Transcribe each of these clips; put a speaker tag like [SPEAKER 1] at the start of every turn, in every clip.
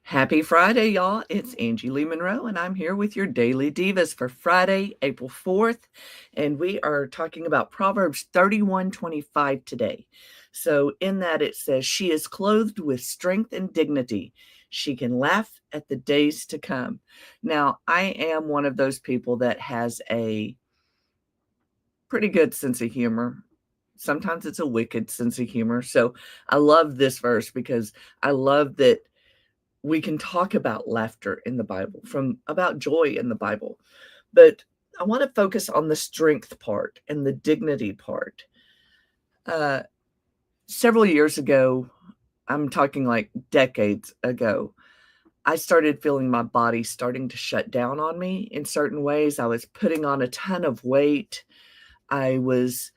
[SPEAKER 1] Happy Friday, y'all. It's Angie Lee Monroe, and I'm here with your Daily Divas for Friday, April 4th. And we are talking about Proverbs 31:25 today. So, in that, it says, "She is clothed with strength and dignity. She can laugh at the days to come." Now, I am one of those people that has a pretty good sense of humor. Sometimes it's a wicked sense of humor. So, I love this verse because I love that we can talk about laughter in the Bible, from about joy in the Bible. But I want to focus on the strength part and the dignity part. Uh, Several years ago, I'm talking like decades ago, I started feeling my body starting to shut down on me in certain ways. I was putting on a ton of weight. I was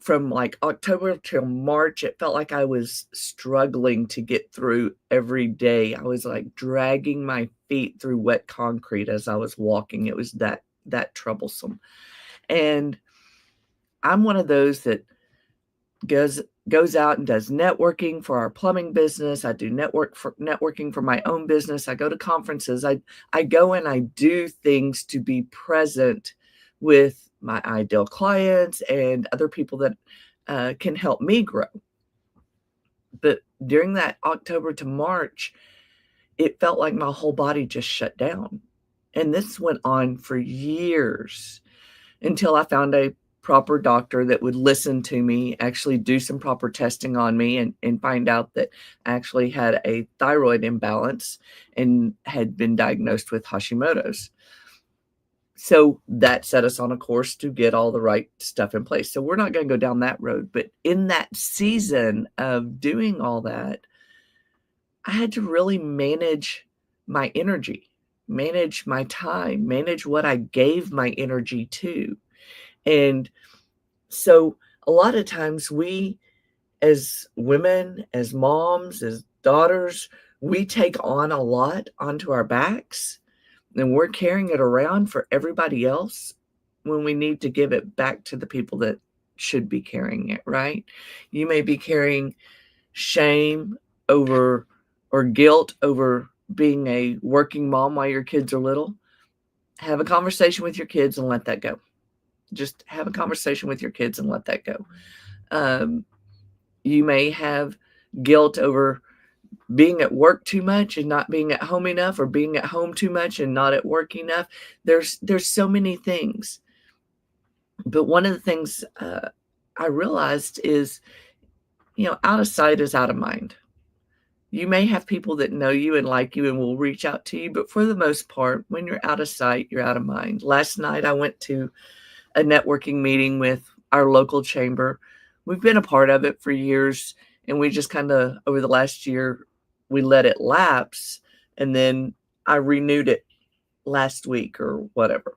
[SPEAKER 1] From like October till March, it felt like I was struggling to get through every day. I was like dragging my feet through wet concrete as I was walking. It was that troublesome. And I'm one of those that goes goes out and does networking for our plumbing business. I do networking for my own business. I go to conferences. I go and I do things to be present with my ideal clients and other people that can help me grow. But during that October to March, it felt like my whole body just shut down. And this went on for years until I found a proper doctor that would listen to me, actually do some proper testing on me, and find out that I actually had a thyroid imbalance and had been diagnosed with Hashimoto's. So that set us on a course to get all the right stuff in place. So we're not going to go down that road. But in that season of doing all that, I had to really manage my energy, manage my time, manage what I gave my energy to. And so a lot of times we, as women, as moms, as daughters, we take on a lot onto our backs and we're carrying it around for everybody else when we need to give it back to the people that should be carrying it, right? You may be carrying shame over or guilt over being a working mom while your kids are little. Have a conversation with your kids and let that go. Just have a conversation with your kids and let that go. Um, you may have guilt over being at work too much and not being at home enough, or being at home too much and not at work enough. There's so many things. But one of the things I realized is, out of sight is out of mind. You may have people that know you and like you and will reach out to you, but for the most part, when you're out of sight, you're out of mind. Last night, I went to a networking meeting with our local chamber. We've been a part of it for years, and we just kind of, over the last year, we let it lapse, and then I renewed it last week or whatever.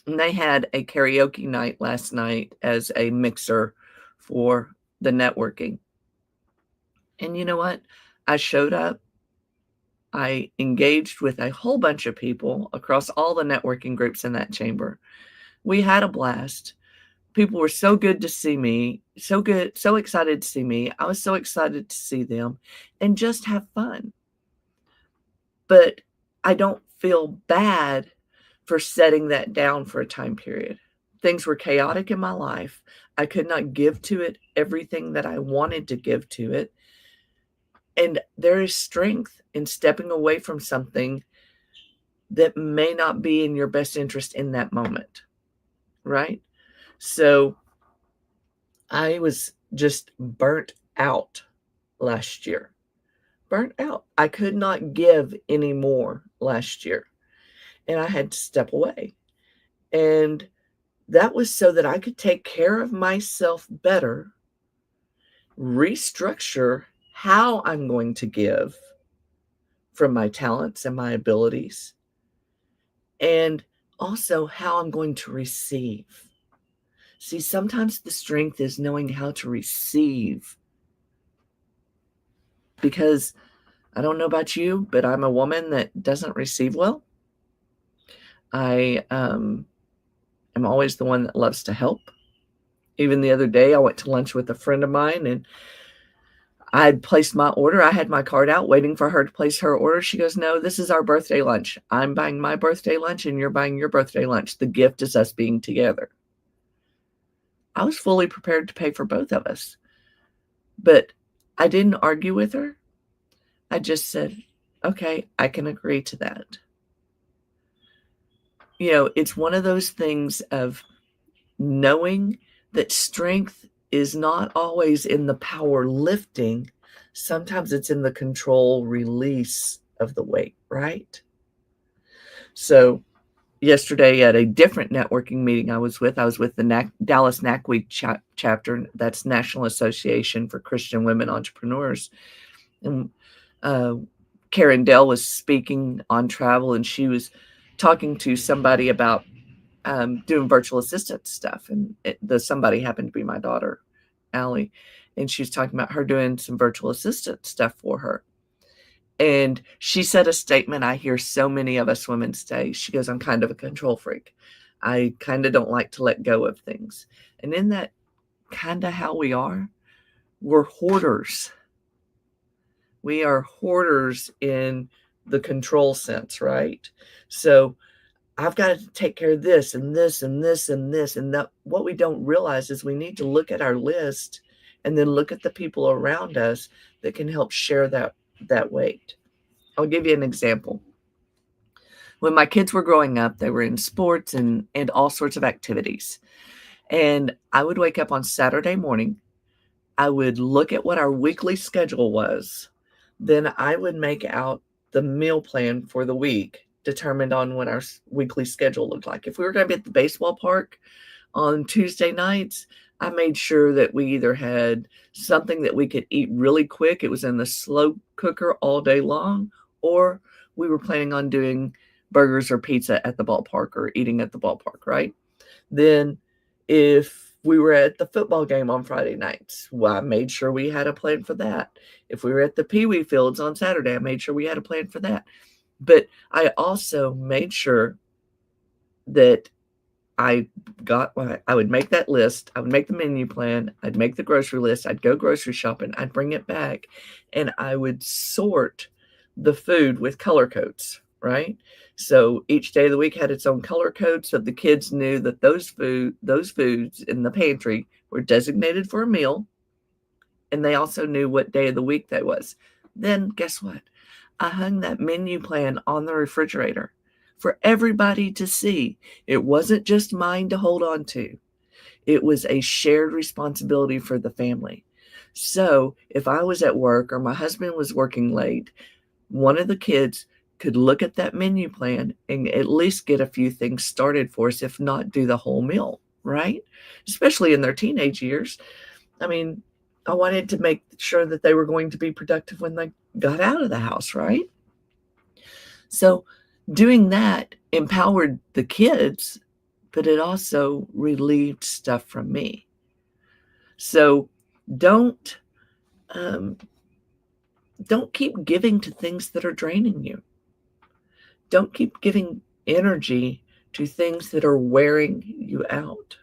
[SPEAKER 1] And they had a karaoke night last night as a mixer for the networking. And you know what? I showed up. I engaged with a whole bunch of people across all the networking groups in that chamber. We had a blast. People were so good to see me, so good, so excited to see me. I was so excited to see them and just have fun. But I don't feel bad for setting that down for a time period. Things were chaotic in my life. I could not give to it everything that I wanted to give to it. And there is strength in stepping away from something that may not be in your best interest in that moment, right? So I was just burnt out last year. Burnt out. I could not give anymore last year, and I had to step away. And that was so that I could take care of myself better, restructure how I'm going to give from my talents and my abilities, and also how I'm going to receive. See, sometimes the strength is knowing how to receive, because I don't know about you, but I'm a woman that doesn't receive well. I am always the one that loves to help. Even the other day, I went to lunch with a friend of mine, and I had placed my order. I had my card out waiting for her to place her order. She goes, "No, this is our birthday lunch. I'm buying my birthday lunch and you're buying your birthday lunch. The gift is us being together." I was fully prepared to pay for both of us, but I didn't argue with her. I just said, "Okay, I can agree to that." It's one of those things of knowing that strength is not always in the power lifting. Sometimes it's in the control release of the weight, right? So yesterday at a different networking meeting I was with the Dallas NAC Week chapter. That's National Association for Christian Women Entrepreneurs. And Karen Dell was speaking on travel, and she was talking to somebody about doing virtual assistant stuff. And the somebody happened to be my daughter, Allie. And she was talking about her doing some virtual assistant stuff for her. And she said a statement I hear so many of us women say. She goes, "I'm kind of a control freak. I kind of don't like to let go of things." And in that kind of how we are, we're hoarders. We are hoarders in the control sense, right? So I've got to take care of this and this and this and this. And that, what we don't realize is we need to look at our list and then look at the people around us that can help share that weight. I'll give you an example. When my kids were growing up, they were in sports and all sorts of activities. And I would wake up on Saturday morning. I would look at what our weekly schedule was. Then I would make out the meal plan for the week, determined on what our weekly schedule looked like. If we were going to be at the baseball park on Tuesday nights, I made sure that we either had something that we could eat really quick. It was in the slow cooker all day long, or we were planning on doing burgers or pizza at the ballpark or eating at the ballpark, right? Then if we were at the football game on Friday nights, well, I made sure we had a plan for that. If we were at the Pee Wee fields on Saturday, I made sure we had a plan for that. But I also made sure that I would make that list. I would make the menu plan. I'd make the grocery list. I'd go grocery shopping. I'd bring it back, and I would sort the food with color codes, right? So each day of the week had its own color code, so the kids knew that those foods in the pantry were designated for a meal, and they also knew what day of the week that was. Then guess what? I hung that menu plan on the refrigerator for everybody to see. It wasn't just mine to hold on to. It was a shared responsibility for the family. So if I was at work or my husband was working late, one of the kids could look at that menu plan and at least get a few things started for us, if not do the whole meal, right? Especially in their teenage years. I mean, I wanted to make sure that they were going to be productive when they got out of the house, right? So doing that empowered the kids, but it also relieved stuff from me. So don't keep giving to things that are draining you. Don't keep giving energy to things that are wearing you out.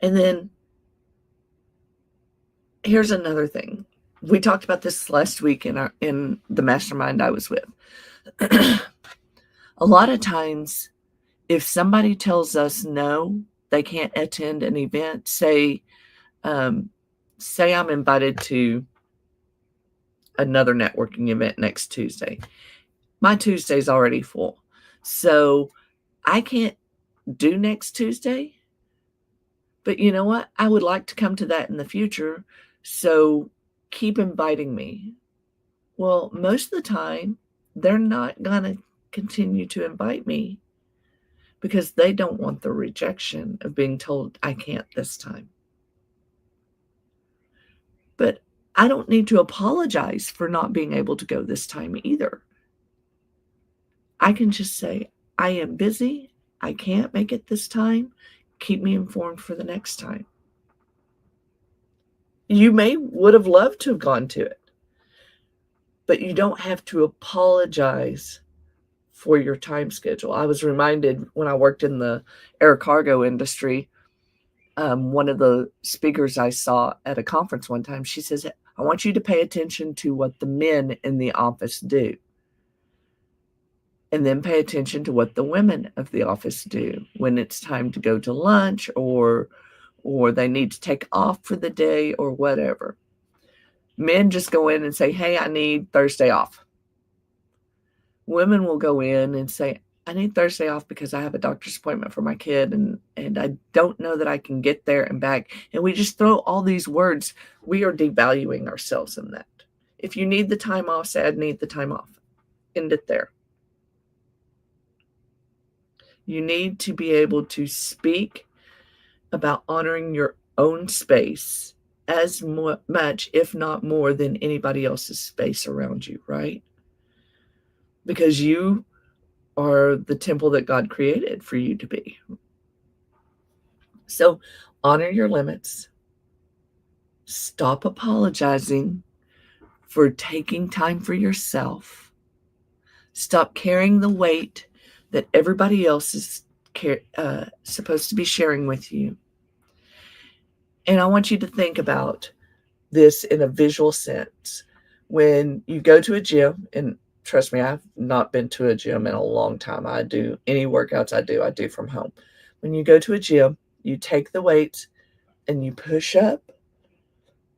[SPEAKER 1] And then here's another thing. We talked about this last week in the mastermind I was with. A lot of times, if somebody tells us no, they can't attend an event, say I'm invited to another networking event next Tuesday. My Tuesday's already full. So I can't do next Tuesday. But you know what? I would like to come to that in the future. So keep inviting me. Well, most of the time, they're not going to continue to invite me because they don't want the rejection of being told I can't this time. But I don't need to apologize for not being able to go this time either. I can just say, I am busy. I can't make it this time. Keep me informed for the next time. You would have loved to have gone to it, but you don't have to apologize for your time schedule. I was reminded when I worked in the air cargo industry, One of the speakers I saw at a conference one time, she says, I want you to pay attention to what the men in the office do, and then pay attention to what the women of the office do when it's time to go to lunch, or they need to take off for the day or whatever. Men just go in and say, hey, I need Thursday off. Women will go in and say, I need Thursday off because I have a doctor's appointment for my kid, and I don't know that I can get there and back. And we just throw all these words. We are devaluing ourselves in that. If you need the time off, say, I need the time off. End it there. You need to be able to speak about honoring your own space as much, if not more, than anybody else's space around you, right? Because you are the temple that God created for you to be. So honor your limits. Stop apologizing for taking time for yourself. Stop carrying the weight that everybody else is supposed to be sharing with you. And I want you to think about this in a visual sense. When you go to a gym, and trust me, I've not been to a gym in a long time. I do any workouts I do from home. When you go to a gym, you take the weights and you push up,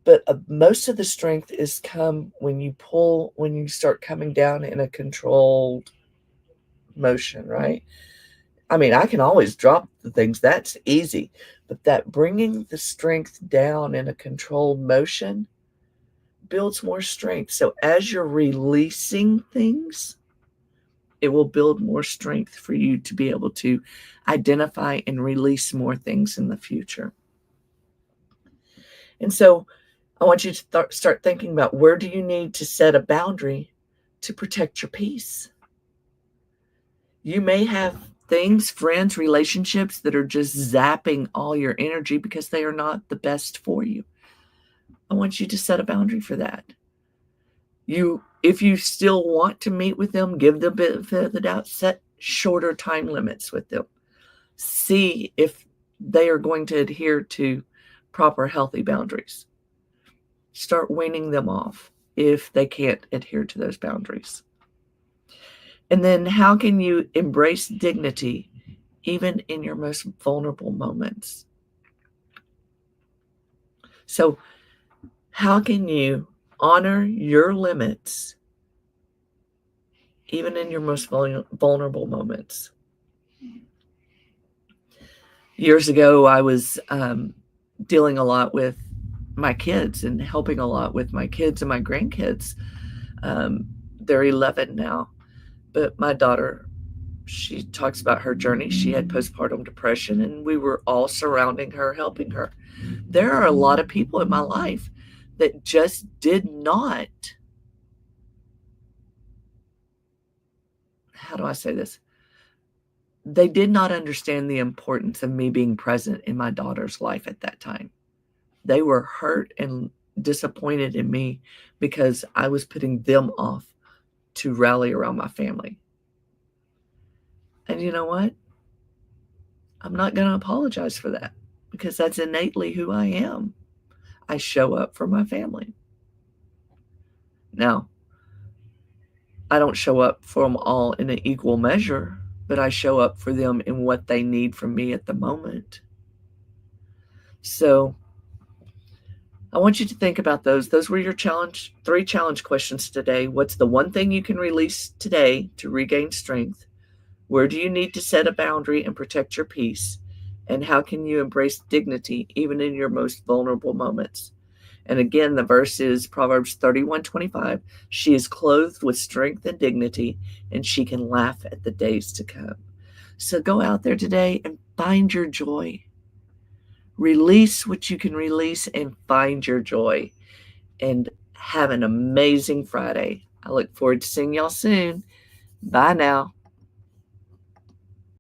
[SPEAKER 1] but most of the strength is come when you pull, when you start coming down in a controlled motion, right? I mean, I can always drop the things. That's easy. But that bringing the strength down in a controlled motion builds more strength. So as you're releasing things, it will build more strength for you to be able to identify and release more things in the future. And so I want you to start thinking about, where do you need to set a boundary to protect your peace? You may have things, friends, relationships that are just zapping all your energy because they are not the best for you. I want you to set a boundary for that. If you still want to meet with them, give them the benefit of the doubt, set shorter time limits with them. See if they are going to adhere to proper healthy boundaries. Start weaning them off if they can't adhere to those boundaries. And then how can you embrace dignity even in your most vulnerable moments? So how can you honor your limits even in your most vulnerable moments? Years ago, I was dealing a lot with my kids and helping a lot with my kids and my grandkids. They're 11 now, but my daughter, she talks about her journey. She had postpartum depression, and we were all surrounding her, helping her. There are a lot of people in my life that just did not, how do I say this? They did not understand the importance of me being present in my daughter's life at that time. They were hurt and disappointed in me because I was putting them off to rally around my family. And you know what? I'm not going to apologize for that, because that's innately who I am. I show up for my family. Now, I don't show up for them all in an equal measure, but I show up for them in what they need from me at the moment. So I want you to think about those. Those were your three challenge questions today. What's the one thing you can release today to regain strength? Where do you need to set a boundary and protect your peace? And how can you embrace dignity even in your most vulnerable moments? And again, the verse is Proverbs 31:25. She is clothed with strength and dignity, and she can laugh at the days to come. So go out there today and find your joy. Release what you can release and find your joy. And have an amazing Friday. I look forward to seeing y'all soon. Bye now.